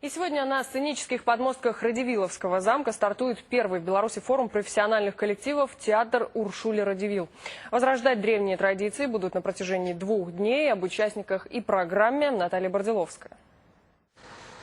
И сегодня на сценических подмостках Радивиловского замка стартует первый в Беларуси форум профессиональных коллективов «Театр Уршули Радивил». Возрождать древние традиции будут на протяжении 2 дней. Об участниках и программе Наталья Бардзиловская.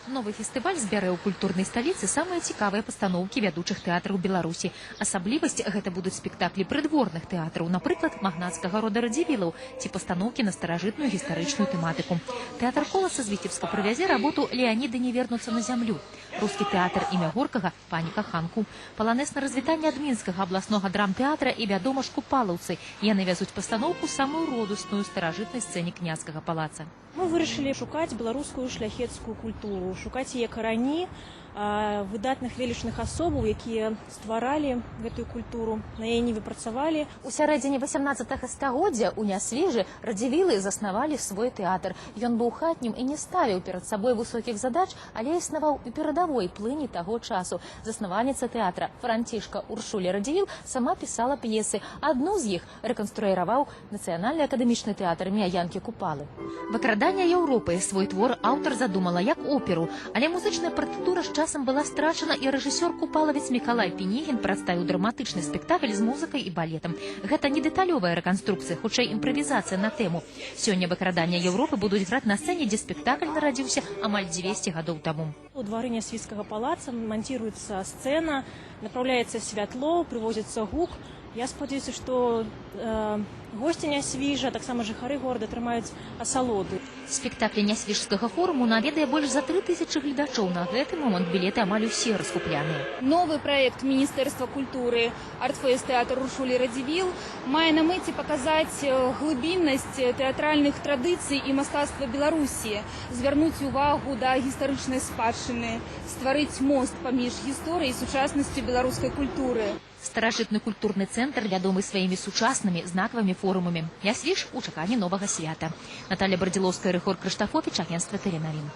Новый фестываль збярэ ў культурнай сталіцы самыя цікавыя пастаноўкі вядучых тэатраў Беларусі. Асаблівасць гэта будуць спектаклі прыдворных тэатраў, напрыклад, магнацкага рода Радзівілаў ці пастаноўкі на старажытную гістарычную тэматыку. Тэатр Коласа з Віцебска прывязе работу «Леаніды не вернуцца на зямлю». Рускі тэатр імя Горкага «Пані каханку». Паланэс на развітанне ад Мінскага абласнога драмтэатра і вядома ж купалаўцы. Яны вязуць пастаноўку самую родусную старажытнай сцэне княцкага палаца. Мы вырашылі шукаць беларускую шляхецкую культуру, шукаць яе карані, выдатных велічных асобаў, якія стваралі гэтую культуру, на яе не выпрацавалі. У сярэдзіне 18 стагоддзя ў Нясвежы Радзівілы заснавалі свой тэатр. Ён быў хатнім і не ставіў перад сабой высокіх задач, але існаваў у перадавой плыні таго часу. Заснавальніца тэатра Францішка Уршуля Радзівіл сама пісала п'есы. Адну з іх рэканструіраваў Нацыянальны акадэмічны тэатр імя Янкі Купалы. «Выкрадання Еўропы» свой твор аўтар задумала як оперу, але музычная партытура з часам была страчана, і рэжысёр купалавец Мікалай Пінігін прадставіў драматычны спектакль з музыкай і балетам. Гэта не дэталёвая рэканструкцыя, хутчэй імправізацыя на тэму. Сёння «Выкрадання Еўропы» будуць граць на сцэне, дзе спектакль нарадзіўся амаль 200 гадоў таму. У двары Нясвіцкага палаца монтируецца сцэна, направляецца святло, прывозіцца гук. Я спадзяюся, што госці Нясвіжа, таксама жыхары горада атрымаюць асалоды. Спектаклі Нясвіжскага форуму наведае больш за 3000 гледачоў. На гэты момант білеты амаль усе раскупляныя. Новый проект Министерства культуры «Артфест Театр Уршули Радзівіл» мае на мэце паказаць глыбіннасць тэатральных традыцый і мастацтва Беларусі, звярнуць увагу да гістарычнай спадчыны, стварыць мост паміж гісторыяй і сучаснасцю беларускай культуры. Старажытны культурны цэнтр вядомы сваімі сучаснымі знакавымі форумамі. Нясвіж у чаканні новага свята. Наталья Бардзиловская, Рыхор Крыштафович, агентство «Теленовин».